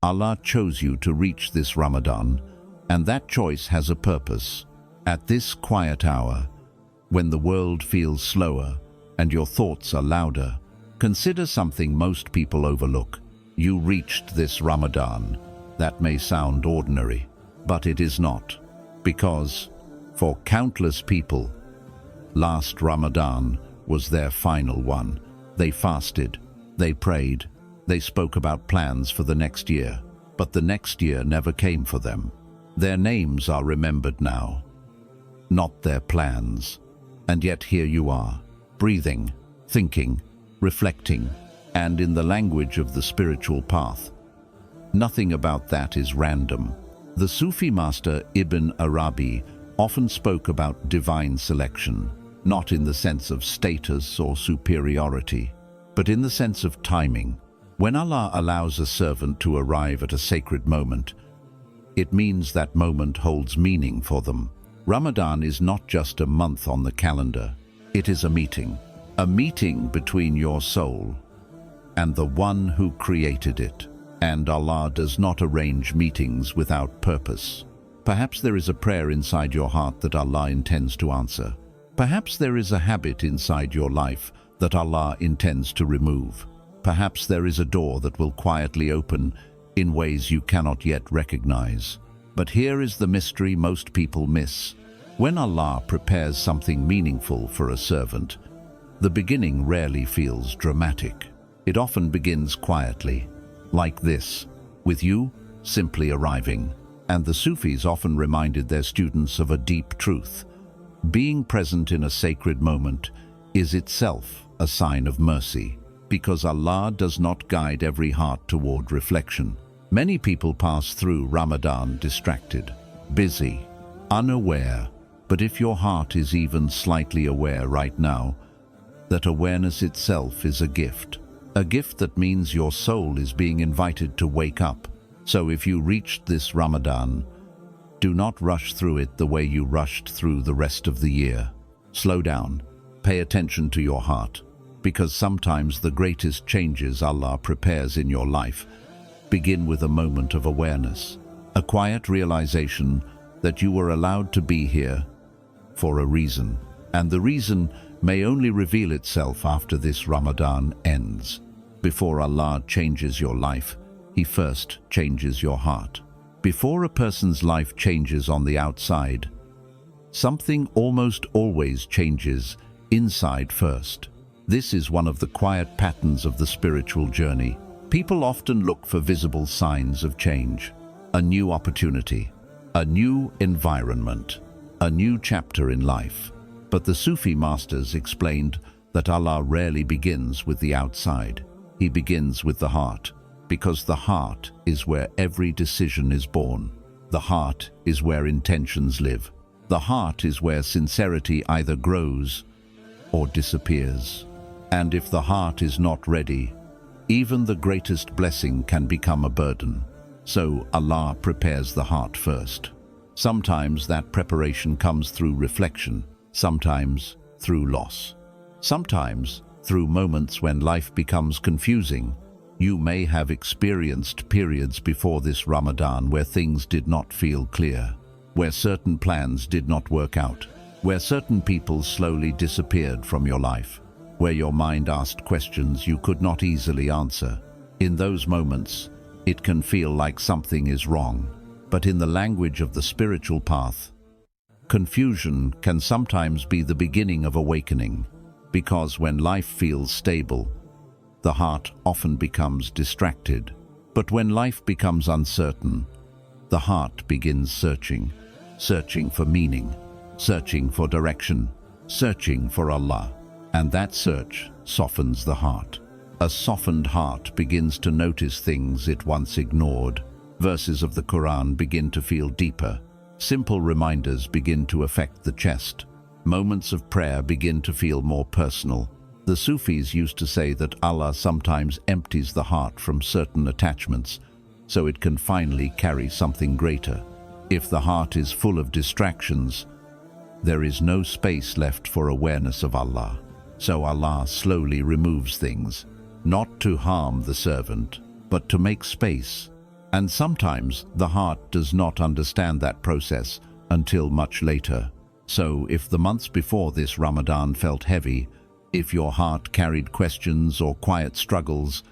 Allah chose you to reach this Ramadan, and that choice has a purpose. At this quiet hour, when the world feels slower and your thoughts are louder, consider something most people overlook. You reached this Ramadan. That may sound ordinary, but it is not. Because, for countless people, last Ramadan was their final one. They fasted, they prayed, they spoke about plans for the next year, but the next year never came for them. Their names are remembered now, not their plans. And yet here you are, breathing, thinking, reflecting, and in the language of the spiritual path. Nothing about that is random. The Sufi master Ibn Arabi often spoke about divine selection, not in the sense of status or superiority, but in the sense of timing. When Allah allows a servant to arrive at a sacred moment, it means that moment holds meaning for them. Ramadan is not just a month on the calendar. It is a meeting between your soul and the one who created it. And Allah does not arrange meetings without purpose. Perhaps there is a prayer inside your heart that Allah intends to answer. Perhaps there is a habit inside your life that Allah intends to remove. Perhaps there is a door that will quietly open in ways you cannot yet recognize. But here is the mystery most people miss. When Allah prepares something meaningful for a servant, the beginning rarely feels dramatic. It often begins quietly, like this, with you simply arriving. And the Sufis often reminded their students of a deep truth. Being present in a sacred moment is itself a sign of mercy, because Allah does not guide every heart toward reflection. Many people pass through Ramadan distracted, busy, unaware, but if your heart is even slightly aware right now, that awareness itself is a gift that means your soul is being invited to wake up. So if you reached this Ramadan, do not rush through it the way you rushed through the rest of the year. Slow down, pay attention to your heart, because sometimes the greatest changes Allah prepares in your life begin with a moment of awareness, a quiet realization that you were allowed to be here for a reason, and the reason may only reveal itself after this Ramadan ends. Before Allah changes your life, He first changes your heart. Before a person's life changes on the outside, something almost always changes inside first. This is one of the quiet patterns of the spiritual journey. People often look for visible signs of change, a new opportunity, a new environment, a new chapter in life. But the Sufi masters explained that Allah rarely begins with the outside. He begins with the heart, because the heart is where every decision is born. The heart is where intentions live. The heart is where sincerity either grows or disappears. And if the heart is not ready, even the greatest blessing can become a burden. So Allah prepares the heart first. Sometimes that preparation comes through reflection, sometimes through loss, sometimes through moments when life becomes confusing. You may have experienced periods before this Ramadan where things did not feel clear, where certain plans did not work out, where certain people slowly disappeared from your life, where your mind asked questions you could not easily answer. In those moments, it can feel like something is wrong. But in the language of the spiritual path, confusion can sometimes be the beginning of awakening, because when life feels stable, the heart often becomes distracted. But when life becomes uncertain, the heart begins searching for meaning, searching for direction, searching for Allah. And that search softens the heart. A softened heart begins to notice things it once ignored. Verses of the Quran begin to feel deeper. Simple reminders begin to affect the chest. Moments of prayer begin to feel more personal. The Sufis used to say that Allah sometimes empties the heart from certain attachments, so it can finally carry something greater. If the heart is full of distractions, there is no space left for awareness of Allah. So Allah slowly removes things, not to harm the servant, but to make space And sometimes the heart does not understand that process until much later. So if the months before this Ramadan felt heavy, if your heart carried questions or quiet struggles,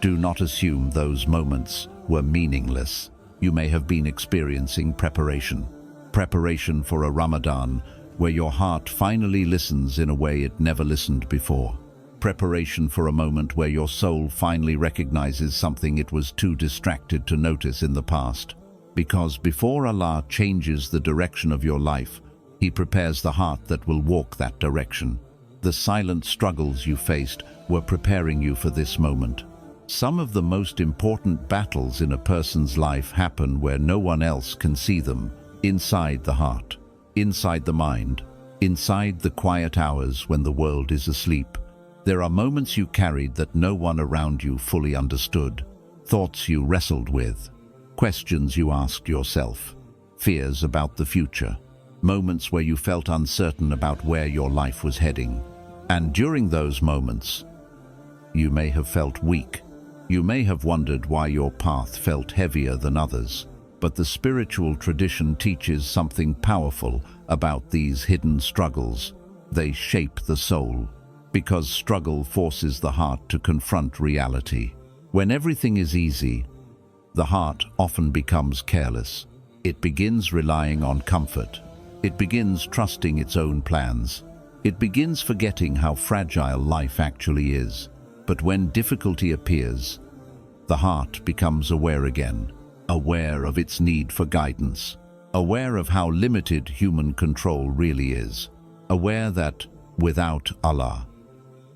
do not assume those moments were meaningless. You may have been experiencing preparation for a Ramadan where your heart finally listens in a way it never listened before. Preparation for a moment where your soul finally recognizes something it was too distracted to notice in the past. Because before Allah changes the direction of your life, He prepares the heart that will walk that direction. The silent struggles you faced were preparing you for this moment. Some of the most important battles in a person's life happen where no one else can see them, inside the heart, inside the mind, inside the quiet hours when the world is asleep. There are moments you carried that no one around you fully understood, thoughts you wrestled with, questions you asked yourself, fears about the future, moments where you felt uncertain about where your life was heading. And during those moments, you may have felt weak. You may have wondered why your path felt heavier than others. But the spiritual tradition teaches something powerful about these hidden struggles. They shape the soul, because struggle forces the heart to confront reality. When everything is easy, the heart often becomes careless. It begins relying on comfort. It begins trusting its own plans. It begins forgetting how fragile life actually is. But when difficulty appears, the heart becomes aware again, aware of its need for guidance, aware of how limited human control really is, aware that without Allah,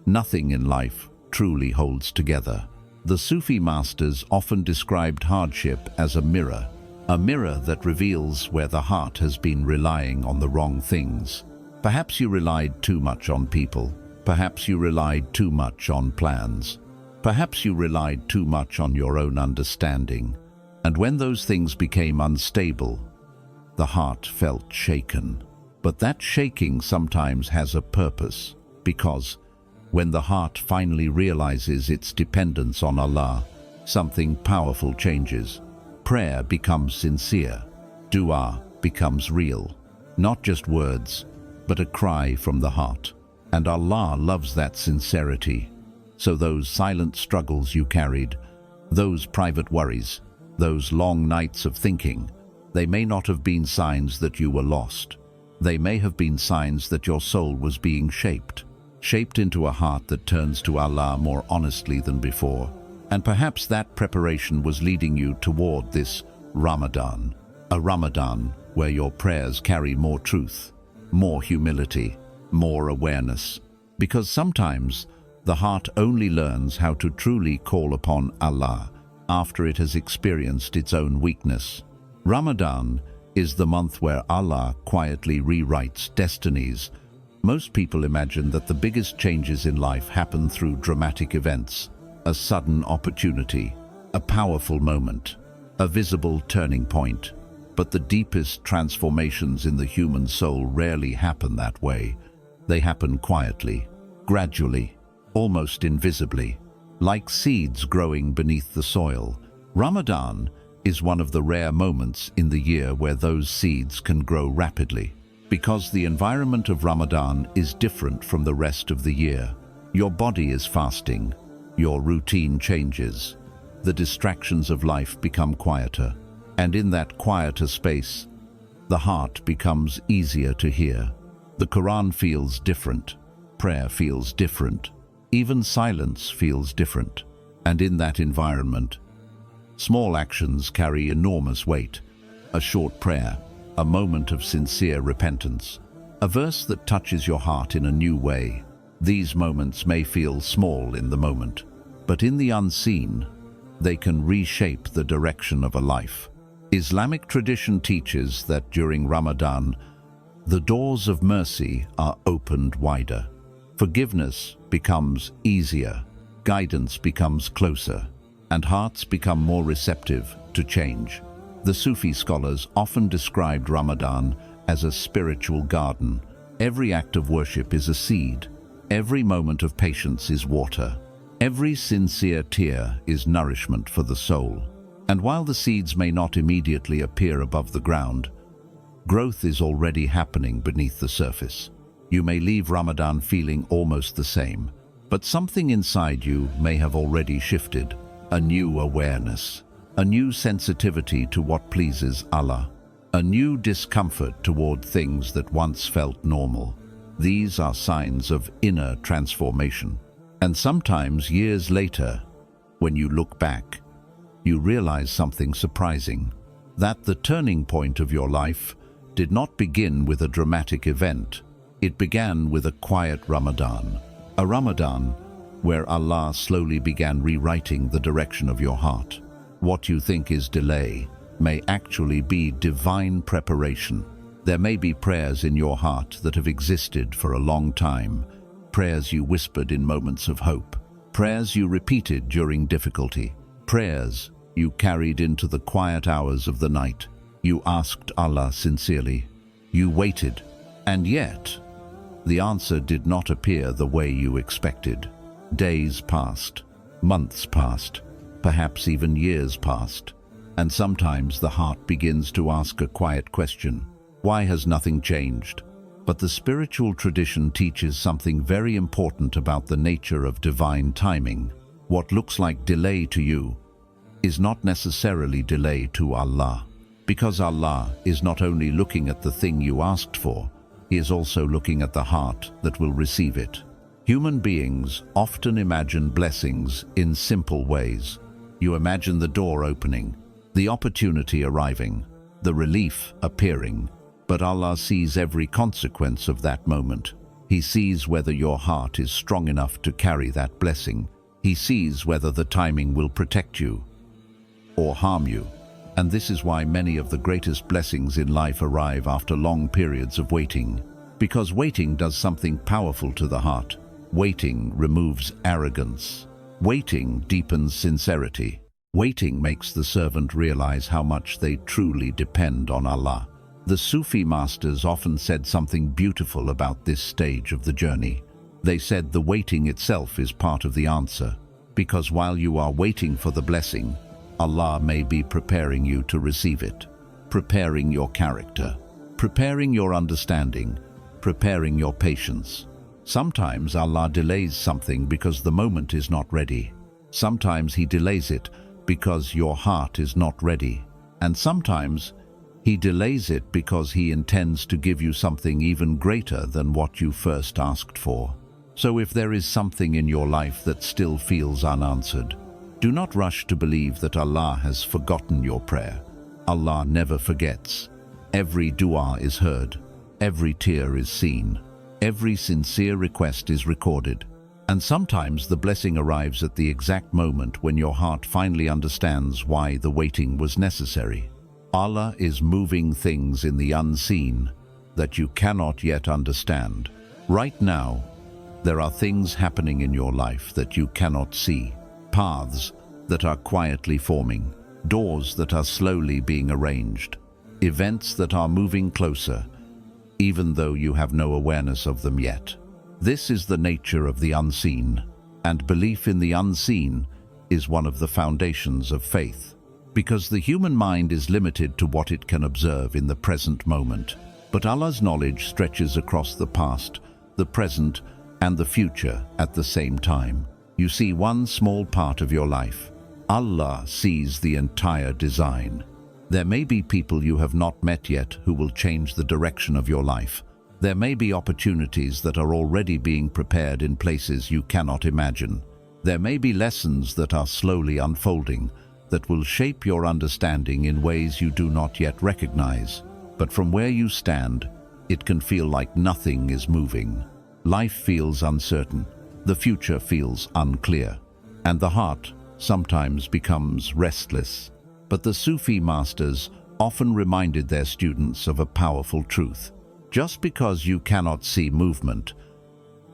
nothing in life truly holds together. The Sufi masters often described hardship as a mirror that reveals where the heart has been relying on the wrong things. Perhaps you relied too much on people. Perhaps you relied too much on plans. Perhaps you relied too much on your own understanding. And when those things became unstable, the heart felt shaken. But that shaking sometimes has a purpose, because when the heart finally realizes its dependence on Allah, something powerful changes. Prayer becomes sincere. Dua becomes real. Not just words, but a cry from the heart. And Allah loves that sincerity. So those silent struggles you carried, those private worries, those long nights of thinking, they may not have been signs that you were lost. They may have been signs that your soul was being shaped into a heart that turns to Allah more honestly than before. And perhaps that preparation was leading you toward this Ramadan, a Ramadan where your prayers carry more truth, more humility, more awareness. Because sometimes the heart only learns how to truly call upon Allah after it has experienced its own weakness. Ramadan is the month where Allah quietly rewrites destinies. Most people imagine that the biggest changes in life happen through dramatic events, a sudden opportunity, a powerful moment, a visible turning point. But the deepest transformations in the human soul rarely happen that way. They happen quietly, gradually, almost invisibly, like seeds growing beneath the soil. Ramadan is one of the rare moments in the year where those seeds can grow rapidly. Because the environment of Ramadan is different from the rest of the year. Your body is fasting, your routine changes, the distractions of life become quieter, and in that quieter space, the heart becomes easier to hear. The Quran feels different, prayer feels different, even silence feels different. And in that environment, small actions carry enormous weight. A short prayer, a moment of sincere repentance, a verse that touches your heart in a new way. These moments may feel small in the moment, but in the unseen, they can reshape the direction of a life. Islamic tradition teaches that during Ramadan, the doors of mercy are opened wider. Forgiveness becomes easier, guidance becomes closer, and hearts become more receptive to change. The Sufi scholars often described Ramadan as a spiritual garden. Every act of worship is a seed. Every moment of patience is water. Every sincere tear is nourishment for the soul. And while the seeds may not immediately appear above the ground, growth is already happening beneath the surface. You may leave Ramadan feeling almost the same, but something inside you may have already shifted. A new awareness, a new sensitivity to what pleases Allah, a new discomfort toward things that once felt normal. These are signs of inner transformation. And sometimes years later, when you look back, you realize something surprising, that the turning point of your life did not begin with a dramatic event. It began with a quiet Ramadan, a Ramadan where Allah slowly began rewriting the direction of your heart. What you think is delay may actually be divine preparation. There may be prayers in your heart that have existed for a long time, prayers you whispered in moments of hope, prayers you repeated during difficulty, prayers you carried into the quiet hours of the night. You asked Allah sincerely. You waited, and yet the answer did not appear the way you expected. Days passed, months passed, perhaps even years passed, and sometimes the heart begins to ask a quiet question. Why has nothing changed? But the spiritual tradition teaches something very important about the nature of divine timing. What looks like delay to you is not necessarily delay to Allah, because Allah is not only looking at the thing you asked for, He is also looking at the heart that will receive it. Human beings often imagine blessings in simple ways. You imagine the door opening, the opportunity arriving, the relief appearing, but Allah sees every consequence of that moment. He sees whether your heart is strong enough to carry that blessing. He sees whether the timing will protect you or harm you. And this is why many of the greatest blessings in life arrive after long periods of waiting. Because waiting does something powerful to the heart. Waiting removes arrogance. Waiting deepens sincerity. Waiting makes the servant realize how much they truly depend on Allah. The Sufi masters often said something beautiful about this stage of the journey. They said the waiting itself is part of the answer, because while you are waiting for the blessing, Allah may be preparing you to receive it, preparing your character, preparing your understanding, preparing your patience. Sometimes Allah delays something because the moment is not ready. Sometimes He delays it because your heart is not ready. And sometimes He delays it because He intends to give you something even greater than what you first asked for. So if there is something in your life that still feels unanswered, do not rush to believe that Allah has forgotten your prayer. Allah never forgets. Every dua is heard. Every tear is seen. Every sincere request is recorded. And sometimes the blessing arrives at the exact moment when your heart finally understands why the waiting was necessary. Allah is moving things in the unseen that you cannot yet understand. Right now, there are things happening in your life that you cannot see. Paths that are quietly forming, doors that are slowly being arranged, events that are moving closer, even though you have no awareness of them yet. This is the nature of the unseen, and belief in the unseen is one of the foundations of faith, because the human mind is limited to what it can observe in the present moment. But Allah's knowledge stretches across the past, the present, and the future at the same time. You see one small part of your life. Allah sees the entire design. There may be people you have not met yet who will change the direction of your life. There may be opportunities that are already being prepared in places you cannot imagine. There may be lessons that are slowly unfolding that will shape your understanding in ways you do not yet recognize. But from where you stand, it can feel like nothing is moving. Life feels uncertain. The future feels unclear, and the heart sometimes becomes restless. But the Sufi masters often reminded their students of a powerful truth. Just because you cannot see movement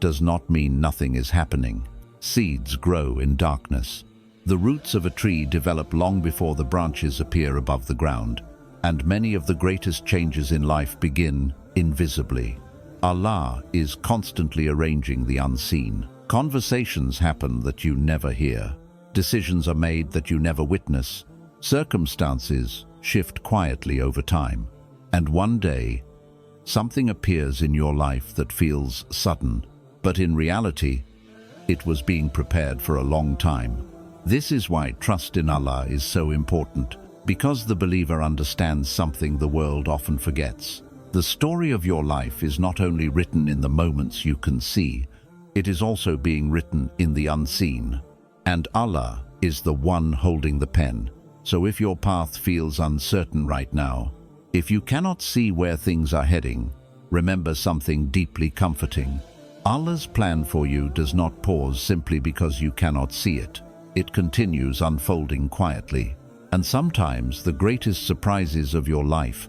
does not mean nothing is happening. Seeds grow in darkness. The roots of a tree develop long before the branches appear above the ground, and many of the greatest changes in life begin invisibly. Allah is constantly arranging the unseen. Conversations happen that you never hear. Decisions are made that you never witness. Circumstances shift quietly over time, and one day, something appears in your life that feels sudden, but in reality, it was being prepared for a long time. This is why trust in Allah is so important, because the believer understands something the world often forgets. The story of your life is not only written in the moments you can see, it is also being written in the unseen. And Allah is the one holding the pen. So if your path feels uncertain right now, if you cannot see where things are heading, remember something deeply comforting. Allah's plan for you does not pause simply because you cannot see it. It continues unfolding quietly. And sometimes the greatest surprises of your life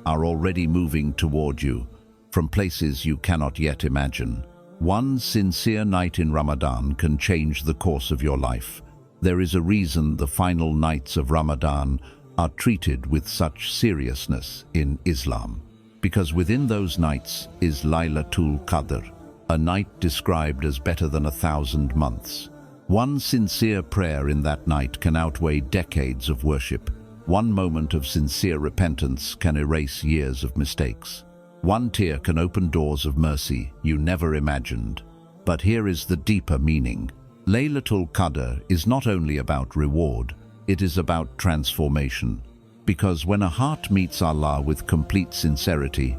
are already moving toward you from places you cannot yet imagine. One sincere night in Ramadan can change the course of your life. There is a reason the final nights of Ramadan are treated with such seriousness in Islam. Because within those nights is Laylatul Qadr, a night described as better than 1,000 months. One sincere prayer in that night can outweigh decades of worship. One moment of sincere repentance can erase years of mistakes. One tear can open doors of mercy you never imagined. But here is the deeper meaning. Laylatul Qadr is not only about reward, it is about transformation. Because when a heart meets Allah with complete sincerity,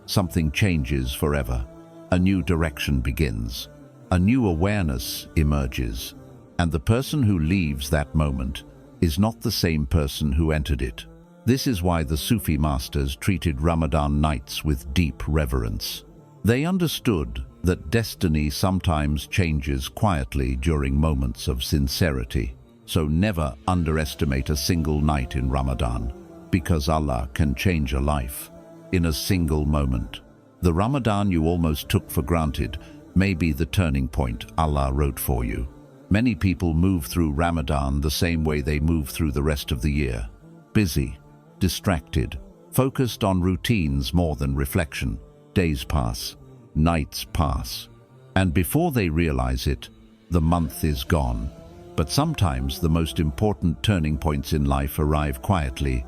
something changes forever. A new direction begins. A new awareness emerges. And the person who leaves that moment is not the same person who entered it. This is why the Sufi masters treated Ramadan nights with deep reverence. They understood that destiny sometimes changes quietly during moments of sincerity. So never underestimate a single night in Ramadan, because Allah can change a life in a single moment. The Ramadan you almost took for granted may be the turning point Allah wrote for you. Many people move through Ramadan the same way they move through the rest of the year. Busy, distracted, focused on routines more than reflection. Days pass, nights pass, and before they realize it, the month is gone. But sometimes the most important turning points in life arrive quietly,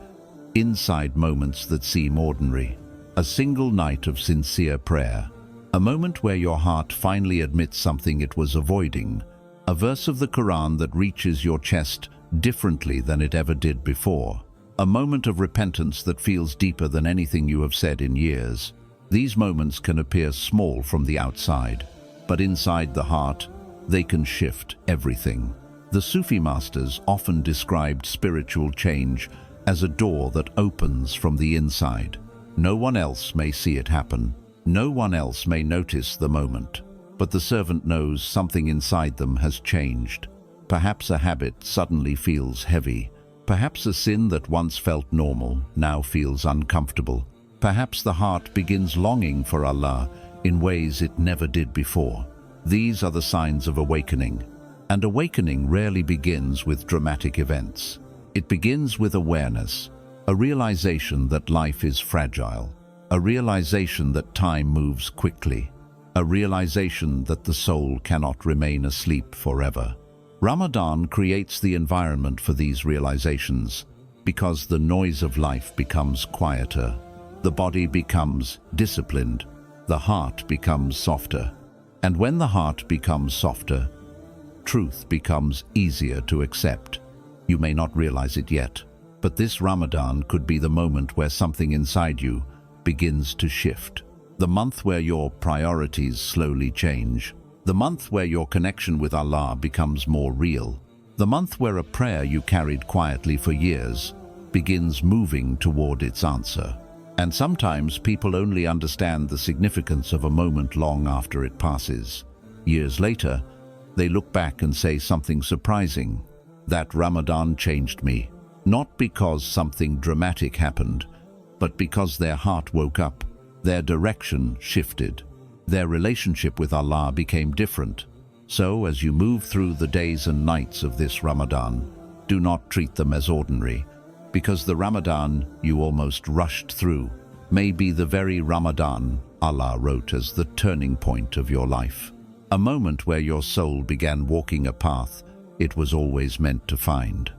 inside moments that seem ordinary. A single night of sincere prayer, a moment where your heart finally admits something it was avoiding, a verse of the Quran that reaches your chest differently than it ever did before, a moment of repentance that feels deeper than anything you have said in years. These moments can appear small from the outside, but inside the heart, they can shift everything. The Sufi masters often described spiritual change as a door that opens from the inside. No one else may see it happen. No one else may notice the moment. But the servant knows something inside them has changed. Perhaps a habit suddenly feels heavy. Perhaps a sin that once felt normal now feels uncomfortable. Perhaps the heart begins longing for Allah in ways it never did before. These are the signs of awakening. And awakening rarely begins with dramatic events. It begins with awareness, a realization that life is fragile, a realization that time moves quickly, a realization that the soul cannot remain asleep forever. Ramadan creates the environment for these realizations because the noise of life becomes quieter, the body becomes disciplined, the heart becomes softer. And when the heart becomes softer, truth becomes easier to accept. You may not realize it yet, but this Ramadan could be the moment where something inside you begins to shift. The month where your priorities slowly change. The month where your connection with Allah becomes more real. The month where a prayer you carried quietly for years begins moving toward its answer. And sometimes people only understand the significance of a moment long after it passes. Years later, they look back and say something surprising. That Ramadan changed me, not because something dramatic happened, but because their heart woke up, their direction shifted, their relationship with Allah became different. So as you move through the days and nights of this Ramadan, do not treat them as ordinary, because the Ramadan you almost rushed through may be the very Ramadan Allah wrote as the turning point of your life. A moment where your soul began walking a path it was always meant to find.